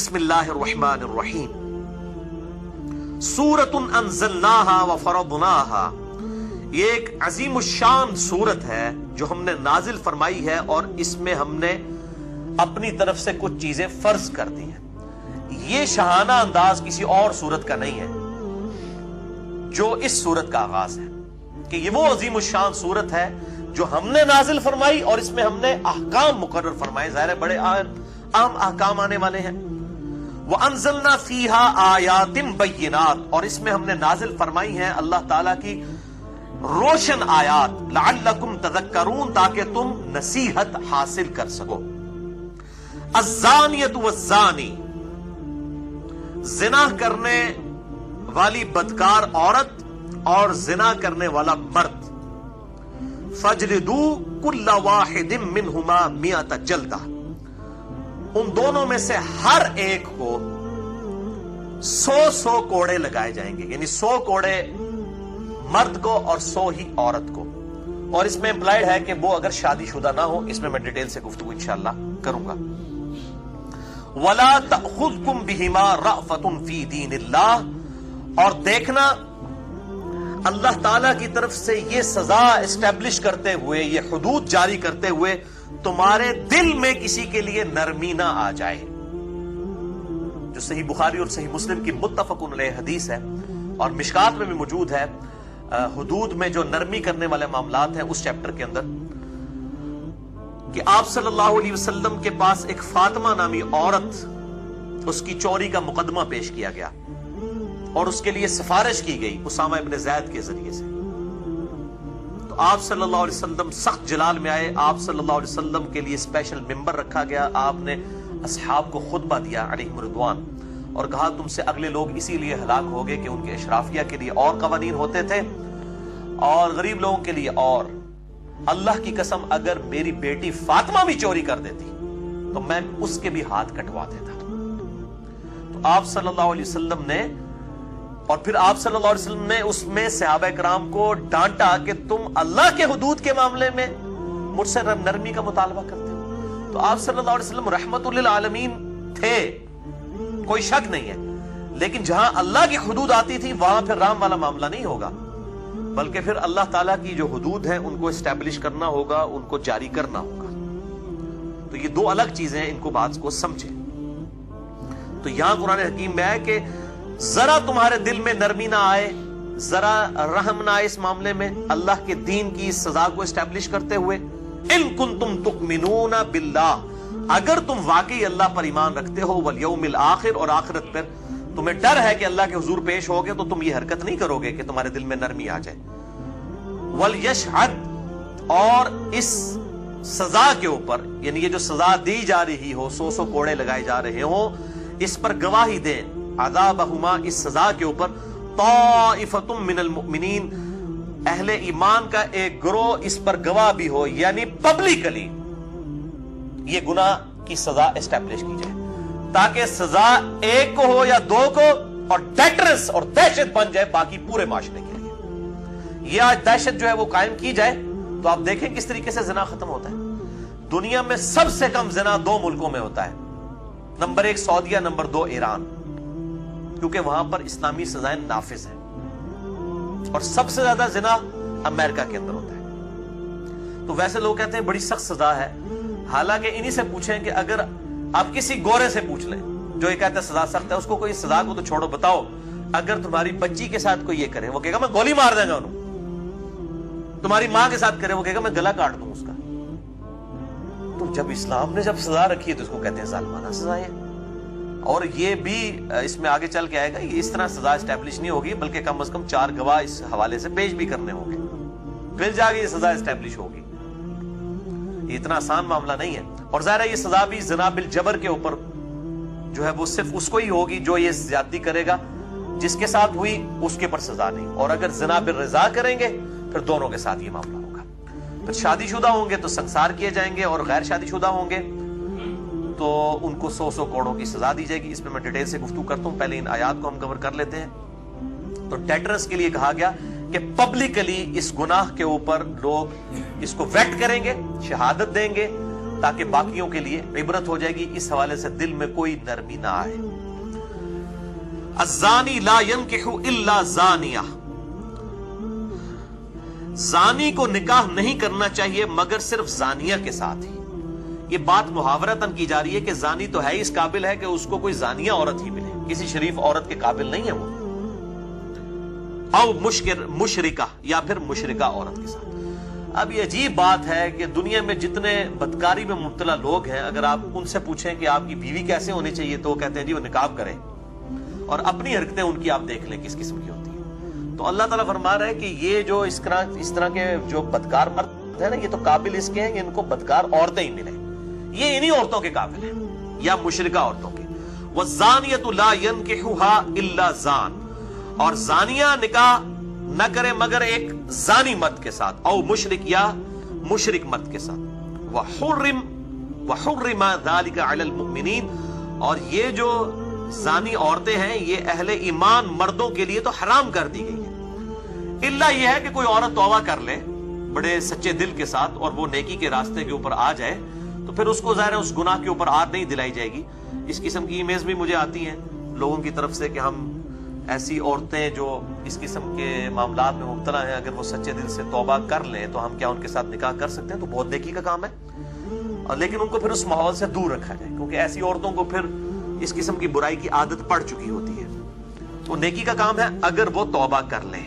بسم اللہ الرحمن الرحیم سورۃ انزلناہا وفرضناہا، یہ ایک عظیم الشان سورت ہے جو ہم نے نازل فرمائی ہے اور اس میں ہم نے اپنی طرف سے کچھ چیزیں فرض کر دی ہیں۔ یہ شاہانہ انداز کسی اور سورت کا نہیں ہے جو اس سورت کا آغاز ہے، کہ یہ وہ عظیم الشان سورت ہے جو ہم نے نازل فرمائی اور اس میں ہم نے احکام مقرر فرمائے، ظاہر ہے بڑے اہم احکام آنے والے ہیں۔ وَأَنزَلْنَا فِيهَا آيَاتٍ بَيِّنَاتٍ، اور اس میں ہم نے نازل فرمائی ہیں اللہ تعالیٰ کی روشن آیات، لَعَلَّكُمْ تَذَكَّرُونَ، تاکہ تم نصیحت حاصل کر سکو۔ الزَّانِيَةُ وَالزَّانِي، زنا کرنے والی بدکار عورت اور زنا کرنے والا مرد، فَاجْلِدُوا كُلَّ وَاحِدٍ مِّنْهُمَا مِئَةَ جَلْدَةٍ، ان دونوں میں سے ہر ایک کو 100 کوڑے لگائے جائیں گے، یعنی 100 کوڑے مرد کو اور 100 ہی عورت کو۔ اور اس میں امپلائڈ ہے کہ وہ اگر شادی شدہ نہ ہو، اس میں میں ڈیٹیل سے گفتگو انشاءاللہ کروں گا۔ وَلَا تَأْخُذْكُمْ بِهِمَا رَأْفَةٌ فِي دِينِ اللَّهِ، اور دیکھنا اللہ تعالیٰ کی طرف سے یہ سزا اسٹیبلش کرتے ہوئے، یہ حدود جاری کرتے ہوئے تمہارے دل میں کسی کے لیے نرمی نہ آ جائے، جو صحیح بخاری اور صحیح مسلم کی متفق علیہ حدیث ہے اور مشکات میں بھی موجود ہے، حدود میں جو نرمی کرنے والے معاملات ہیں اس چیپٹر کے اندر، کہ آپ صلی اللہ علیہ وسلم کے پاس ایک فاطمہ نامی عورت، اس کی چوری کا مقدمہ پیش کیا گیا اور اس کے لیے سفارش کی گئی اسامہ ابن زید کے ذریعے سے۔ تو آپ صلی اللہ علیہ وسلم سخت جلال میں آئے، آپ صلی اللہ علیہ وسلم کے لیے اسپیشل ممبر رکھا گیا، آپ نے اصحاب کو خطبہ دیا علیہم رضوان، اور کہا تم سے اگلے لوگ اسی لیے ہلاک ہو گئے کہ ان کے اشرافیہ کے لیے اور قوانین ہوتے تھے اور غریب لوگوں کے لیے اور، اللہ کی قسم اگر میری بیٹی فاطمہ بھی چوری کر دیتی تو میں اس کے بھی ہاتھ کٹوا دیتا۔ تو آپ صلی اللہ علیہ وسلم نے، اور پھر آپ صلی اللہ علیہ وسلم نے اس میں صحابہ کرام کو ڈانٹا کہ تم اللہ کے حدود کے معاملے میں مجھ سے نرمی کا مطالبہ کرتے ہو۔ تو آپ صلی اللہ علیہ وسلم رحمت للعالمین تھے، کوئی شک نہیں ہے، لیکن جہاں اللہ کی حدود آتی تھی وہاں پھر رام والا معاملہ نہیں ہوگا، بلکہ پھر اللہ تعالیٰ کی جو حدود ہیں ان کو اسٹیبلش کرنا ہوگا، ان کو جاری کرنا ہوگا۔ تو یہ دو الگ چیزیں ہیں، ان کو بات کو سمجھیں۔ تو یہاں قرآن حکیم میں ہے کہ ذرا تمہارے دل میں نرمی نہ آئے، ذرا رحم نہ آئے اس معاملے میں اللہ کے دین کی سزا کو اسٹیبلش کرتے ہوئے۔ ان کنتم تؤمنون باللہ، اگر تم واقعی اللہ پر ایمان رکھتے ہو، والیوم الآخر، اور آخرت پر تمہیں ڈر ہے کہ اللہ کے حضور پیش ہوگے، تو تم یہ حرکت نہیں کرو گے کہ تمہارے دل میں نرمی آ جائے۔ وَلْيَشْهَدْ، اور اس سزا کے اوپر، یعنی یہ جو سزا دی جا رہی ہو، 100 کوڑے لگائے جا رہے ہوں، اس پر گواہی دیں، عذابہما، اس سزا کے اوپر، طائفۃ من المؤمنین، اہل ایمان کا ایک گروہ اس پر گواہ بھی ہو، یعنی پبلکلی یہ گناہ کی سزا اسٹیبلش کی جائے، تاکہ سزا ایک کو ہو یا دو کو، اور ڈیٹرنس اور دہشت بن جائے باقی پورے معاشرے کے لیے۔ یہ آج دہشت جو ہے وہ قائم کی جائے تو آپ دیکھیں کس طریقے سے زنا ختم ہوتا ہے۔ دنیا میں سب سے کم زنا 2 ملکوں میں ہوتا ہے، نمبر 1 سعودیہ، نمبر 2 ایران، کیونکہ وہاں پر اسلامی سزائیں نافذ ہیں، اور سب سے زیادہ زنا امریکہ کے اندر ہوتا ہے۔ تو ویسے لوگ کہتے ہیں بڑی سخت سزا ہے، حالانکہ انہی سے پوچھیں کہ اگر آپ کسی گورے سے پوچھ لیں جو یہ کہتا ہے سزا سخت ہے، اس کو کوئی سزا کو تو چھوڑو، بتاؤ اگر تمہاری بچی کے ساتھ کوئی یہ کرے، وہ کہے گا میں گولی مار دیں گا انہوں، تمہاری ماں کے ساتھ کرے، وہ کہے گا میں گلا کاٹ دوں اس کا۔ تو جب اسلام نے جب سزا رکھی ہے تو اس کو کہتے ہیں ظالمانہ سزا ہے، اور یہ بھی اس میں آگے چل کے آئے گا، یہ اس طرح سزا اسٹیبلش نہیں ہوگی، بلکہ کم از کم 4 گواہ اس حوالے سے پیش بھی کرنے ہوں گے، پھر جا کے یہ سزا اسٹیبلش ہوگی۔ یہ اتنا آسان معاملہ نہیں ہے، اور ظاہر ہے یہ سزا بھی زنا بالجبر کے اوپر جو ہے وہ صرف اس کو ہی ہوگی جو یہ زیادتی کرے گا، جس کے ساتھ ہوئی اس کے پر سزا نہیں، اور اگر زنا بالرضا کریں گے پھر دونوں کے ساتھ یہ معاملہ ہوگا۔ پھر شادی شدہ ہوں گے تو سنسار کیے جائیں گے، اور غیر شادی شدہ ہوں گے تو ان کو 100 کوڑوں کی سزا دی جائے گی۔ اس میں میں ڈیٹیل سے گفتگو کرتا ہوں، پہلے ان آیات کو ہم کور کر لیتے ہیں۔ تو ڈیٹرنس کے لیے کہا گیا کہ پبلکلی اس گناہ کے اوپر لوگ اس کو ویٹ کریں گے، شہادت دیں گے، تاکہ باقیوں کے لیے عبرت ہو جائے گی. اس حوالے سے دل میں کوئی نرمی نہ آئے. الزانی لا ينکح الا زانیہ، زانی کو نکاح نہیں کرنا چاہیے مگر صرف زانیہ کے ساتھ ہی. یہ بات محاورتاً کی جا رہی ہے کہ زانی تو ہے اس قابل ہے کہ اس کو کوئی زانیہ عورت ہی ملے، کسی شریف عورت کے قابل نہیں ہے وہ. او مشرکہ، یا پھر مشرکہ عورت کے ساتھ. اب یہ عجیب بات ہے کہ دنیا میں جتنے بدکاری میں مبتلا لوگ ہیں، اگر آپ ان سے پوچھیں کہ آپ کی بیوی کیسے ہونی چاہیے تو وہ کہتے ہیں جی وہ نقاب کرے، اور اپنی حرکتیں ان کی آپ دیکھ لیں کس قسم کی ہوتی ہیں. تو اللہ تعالیٰ فرما رہا ہے کہ یہ جو اس طرح کے جو بدکار مرد ہیں نا، یہ تو قابل اس کے ہیں کہ ان کو بدکار عورتیں ہی ملیں. یہ انہی عورتوں کے قابل ہیں یا مشرکہ عورتوں کے. وَالزَّانِيَةُ لَا يَنْكِحُهَا إِلَّا زَانٍ، اور زانیہ نکاح نہ کرے مگر ایک زانی مرد کے ساتھ، او مشرک یا مشرک مرد کے ساتھ. وَحُرِّمَ ذَلِكَ عَلَى الْمُؤْمِنِينَ، اور یہ جو زانی عورتیں ہیں یہ اہل ایمان مردوں کے لیے تو حرام کر دی گئی ہے. الا یہ ہے کہ کوئی عورت توبہ کر لے بڑے سچے دل کے ساتھ اور وہ نیکی کے راستے کے اوپر آ جائے تو پھر اس کو ظاہر ہے اس گناہ کے اوپر عاد نہیں دلائی جائے گی. اس قسم کی ایمیز بھی مجھے آتی ہیں لوگوں کی طرف سے کہ ہم ایسی عورتیں جو اس قسم کے معاملات میں مبتلا ہیں اگر وہ سچے دل سے توبہ کر لیں تو ہم کیا ان کے ساتھ نکاح کر سکتے ہیں؟ تو بہت نیکی کا کام ہے. لیکن ان کو پھر اس ماحول سے دور رکھا جائے کیونکہ ایسی عورتوں کو پھر اس قسم کی برائی کی عادت پڑ چکی ہوتی ہے. تو نیکی کا کام ہے اگر وہ توبہ کر لیں.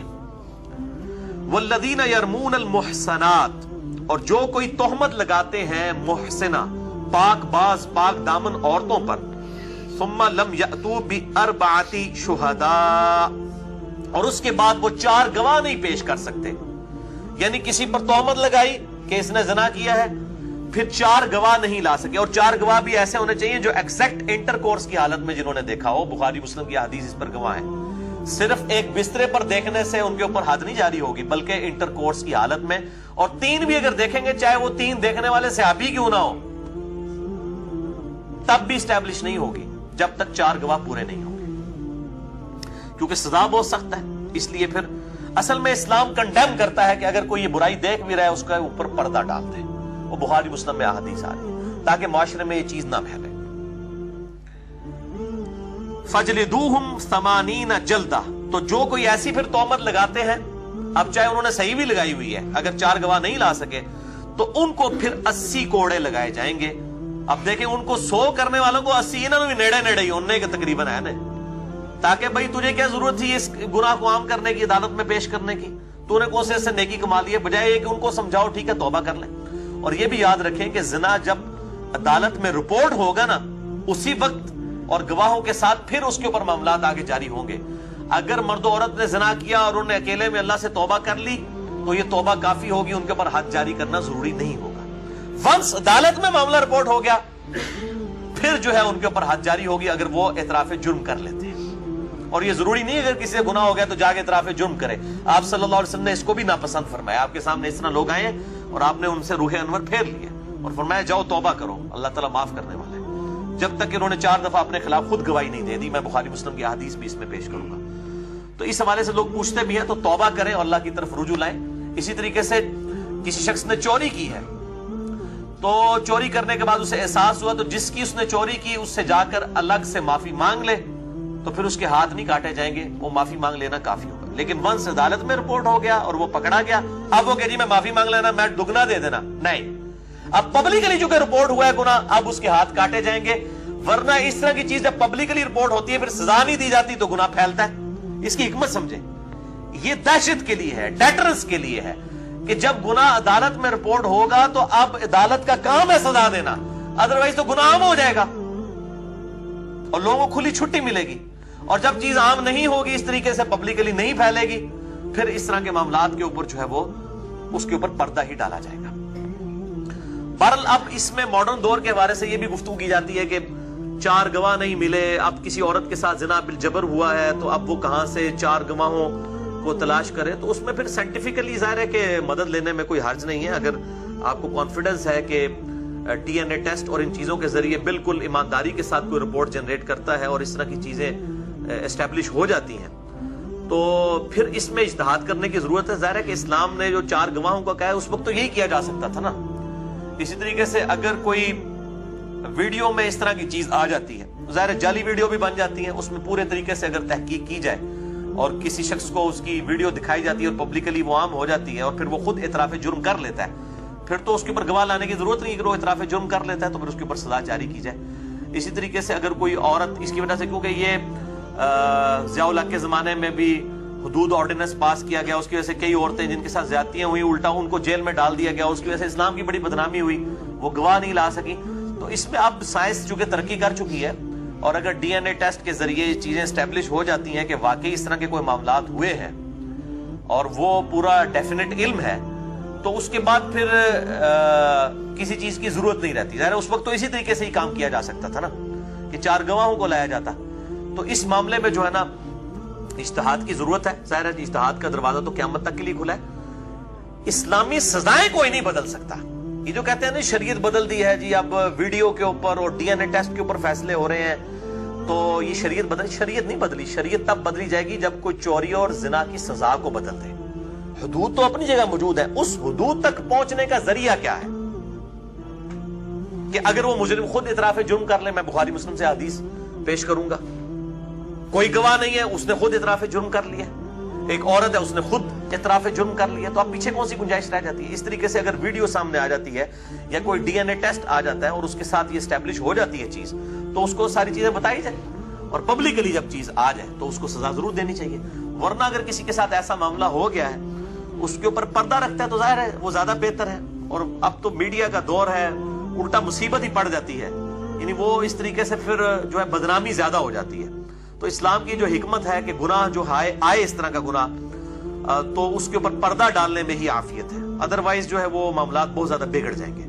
والذین یرمون المحصنات، اور جو کوئی تہمت لگاتے ہیں محسنہ پاک باز پاک دامن عورتوں پر، ثم لم یأتوا بأربعۃ شہداء، اور اس کے بعد وہ 4 گواہ نہیں پیش کر سکتے. یعنی کسی پر تہمت لگائی کہ اس نے زنا کیا ہے، پھر 4 گواہ نہیں لا سکے، اور 4 گواہ بھی ایسے ہونے چاہیے جو ایگزیکٹ انٹر کورس کی حالت میں جنہوں نے دیکھا ہو. بخاری مسلم کی حدیث اس پر گواہ ہے. صرف ایک بسترے پر دیکھنے سے ان کے اوپر حد نہیں جاری ہوگی بلکہ انٹر کورس کی حالت میں. اور 3 بھی اگر دیکھیں گے چاہے وہ 3 دیکھنے والے صحابی کیوں نہ ہو تب بھی اسٹیبلش نہیں ہوگی جب تک 4 گواہ پورے نہیں ہوں گے، کیونکہ سزا بہت سخت ہے. اس لیے پھر اصل میں اسلام کنڈیم کرتا ہے کہ اگر کوئی یہ برائی دیکھ بھی رہا ہے اس کا اوپر پردہ ڈال دے. وہ بخاری مسلم میں احادیث آ رہی ہے تاکہ معاشرے میں یہ چیز نہ پھیلے. فَجْلِدُوهُمْ 80 جلدہ، تو جو کوئی ایسی پھر تہمت لگاتے ہیں، اب چاہے انہوں نے صحیح بھی لگائی ہوئی ہے، اگر 4 گواہ نہیں لا سکے تو ان کو پھر 80 کوڑے لگائے جائیں گے. اب دیکھیں ان کو 100 کرنے والوں کو 80 انہوں نے بھی نیڑے ہی انہیں کے تقریباً ہے نا، تاکہ بھائی تجھے کیا ضرورت تھی اس گناہ کو عام کرنے کی، عدالت میں پیش کرنے کی؟ تو نے کون سے نیکی کما لی ہے، بجائے کہ ان کو سمجھاؤ ٹھیک ہے توبہ کر لیں. اور یہ بھی یاد رکھیں کہ زنا جب عدالت میں رپورٹ ہوگا نا اسی وقت اور گواہوں کے ساتھ پھر اس کے اوپر معاملات آگے جاری ہوں گے. اگر مرد و عورت نے زنا کیا اور انہوں نے اکیلے میں اللہ سے توبہ کر لی تو یہ توبہ کافی ہوگی، ان کے اوپر حد جاری کرنا ضروری نہیں ہوگا. ونس عدالت میں معاملہ رپورٹ ہو گیا پھر جو ہے ان کے اوپر حد جاری ہوگی اگر وہ اعتراف جرم کر لیتے ہیں. اور یہ ضروری نہیں اگر کسی سے گناہ ہو گیا تو جا کے اعتراف جرم کرے. آپ صلی اللہ علیہ وسلم نے اس کو بھی ناپسند فرمایا. آپ کے سامنے اس طرح لوگ آئے اور آپ نے ان سے روح انور پھیر لیے اور فرمایا جاؤ توبہ کرو، اللہ تعالیٰ معاف کرنے والا ہے، جب تک کہ انہوں نے 4 دفعہ اپنے خلاف خود گواہی نہیں دے دی. میں بخاری مسلم کی حدیث بھی اس میں پیش کروں گا. تو اس حوالے سے لوگ پوچھتے بھی ہیں تو توبہ کریں اور اللہ کی طرف رجوع لائیں. اسی طریقے سے کسی شخص نے چوری کی ہے تو چوری کرنے کے بعد اسے احساس ہوا تو جس کی اس نے چوری کی اس سے جا کر الگ سے معافی مانگ لے تو پھر اس کے ہاتھ نہیں کاٹے جائیں گے، وہ معافی مانگ لینا کافی ہوگا. لیکن ونس عدالت میں رپورٹ ہو گیا اور وہ پکڑا گیا، اب وہ کہ جی میں معافی مانگ لینا، میں دگنا دے دینا، نہیں. اب پبلکلی جو کہ رپورٹ ہوا ہے گناہ، اب اس کے ہاتھ کاٹے جائیں گے. ورنہ اس طرح کی چیز جب پبلکلی رپورٹ ہوتی ہے پھر سزا نہیں دی جاتی تو گناہ پھیلتا ہے. اس کی حکمت سمجھیں، یہ دہشت کے لیے ہے، ڈیٹرنس کے لیے ہے کہ جب گناہ عدالت میں رپورٹ ہوگا تو اب عدالت کا کام ہے سزا دینا، ادروائز تو گناہ عام ہو جائے گا اور لوگوں کو کھلی چھٹی ملے گی. اور جب چیز عام نہیں ہوگی، اس طریقے سے پبلکلی نہیں پھیلے گی، پھر اس طرح کے معاملات کے اوپر جو ہے وہ اس کے اوپر پردہ ہی ڈالا جائے گا. بہرحال اب اس میں ماڈرن دور کے حوالے سے یہ بھی گفتگو کی جاتی ہے کہ 4 گواہ نہیں ملے، اب کسی عورت کے ساتھ زنا بالجبر ہوا ہے تو اب وہ کہاں سے 4 گواہوں کو تلاش کرے. تو اس میں پھر سائنٹیفکلی ظاہر ہے کہ مدد لینے میں کوئی حرج نہیں ہے. اگر آپ کو کانفیڈنس ہے کہ ڈی این اے ٹیسٹ اور ان چیزوں کے ذریعے بالکل ایمانداری کے ساتھ کوئی رپورٹ جنریٹ کرتا ہے اور اس طرح کی چیزیں اسٹیبلش ہو جاتی ہیں تو پھر اس میں اجتہاد کرنے کی ضرورت ہے. ظاہر ہے کہ اسلام نے جو 4 گواہوں کا کہا ہے اس وقت تو یہی کیا جا سکتا تھا نا. اسی طریقے سے اگر کوئی ویڈیو میں اس طرح کی چیز آ جاتی ہے، ظاہر جعلی ویڈیو بھی بن جاتی ہے، اس میں پورے طریقے سے اگر تحقیق کی جائے اور کسی شخص کو اس کی ویڈیو دکھائی جاتی ہے اور پبلکلی وہ عام ہو جاتی ہے اور پھر وہ خود اعتراف جرم کر لیتا ہے، پھر تو اس کے اوپر گواہ لانے کی ضرورت نہیں، اگر وہ اعتراف جرم کر لیتا ہے تو پھر اس کے اوپر سزا جاری کی جائے۔ اسی طریقے سے اگر کوئی عورت اس کی وجہ سے، کیونکہ یہ ضیاء الحق کے زمانے میں بھی حدود آرڈیننس پاس کیا گیا، اس کی وجہ سے کئی عورتیں جن کے ساتھ زیادتیاں ہوئی الٹا ان کو جیل میں ڈال دیا گیا، اس کی وجہ سے اسلام کی بڑی بدنامی ہوئی، وہ گواہ نہیں لا سکی۔ تو اس میں اب سائنس چونکہ ترقی کر چکی ہے اور اگر ڈی این اے ٹیسٹ کے ذریعے یہ چیزیں اسٹیبلش ہو جاتی ہیں کہ واقعی اس طرح کے کوئی معاملات ہوئے ہیں اور وہ پورا ڈیفینٹ علم ہے، تو اس کے بعد پھر کسی چیز کی ضرورت نہیں رہتی۔ ظاہر اس وقت تو اسی طریقے سے ہی کام کیا جا سکتا تھا نا کہ 4 گواہوں کو لایا جاتا۔ تو اس معاملے میں جو ہے نا اجتہاد کی ضرورت ہے۔ ظاہر ہے اجتہاد کا دروازہ تو قیامت تک کے لیے کھلا ہے۔ اسلامی سزائیں کوئی نہیں بدل سکتا۔ یہ جو کہتے ہیں نا شریعت بدل دی ہے جی، اب ویڈیو کے اوپر اور ڈی این اے ٹیسٹ کے اوپر فیصلے ہو رہے ہیں تو یہ شریعت شریعت نہیں بدلی۔ شریعت تب بدلی جائے گی جب کوئی چوری اور زنا کی سزا کو بدل دے۔ حدود تو اپنی جگہ موجود ہے، اس حدود تک پہنچنے کا ذریعہ کیا ہے کہ اگر وہ مجرم خود اعتراف جرم کر لے، میں بخاری مسلم سے حدیث پیش کروں گا، کوئی گواہ نہیں ہے، اس نے خود اعتراف جرم کر لیا، ایک عورت ہے اس نے خود اعتراف جرم کر لیا، تو اب پیچھے کون سی گنجائش رہ جاتی ہے؟ اس طریقے سے اگر ویڈیو سامنے آ جاتی ہے یا کوئی ڈی این اے ٹیسٹ آ جاتا ہے اور اس کے ساتھ یہ اسٹیبلش ہو جاتی ہے چیز، تو اس کو ساری چیزیں بتائی جائے اور پبلکلی جب چیز آ جائے تو اس کو سزا ضرور دینی چاہیے۔ ورنہ اگر کسی کے ساتھ ایسا معاملہ ہو گیا ہے، اس کے اوپر پردہ رکھتا ہے تو ظاہر ہے وہ زیادہ بہتر ہے، اور اب تو میڈیا کا دور ہے، الٹا مصیبت ہی پڑ جاتی ہے، یعنی وہ اس طریقے سے پھر جو ہے بدنامی زیادہ ہو جاتی ہے۔ تو اسلام کی جو حکمت ہے کہ گناہ جو آئے اس طرح کا گناہ تو اس کے اوپر پردہ ڈالنے میں ہی عافیت ہے، ادروائز جو ہے وہ معاملات بہت زیادہ بگڑ جائیں گے۔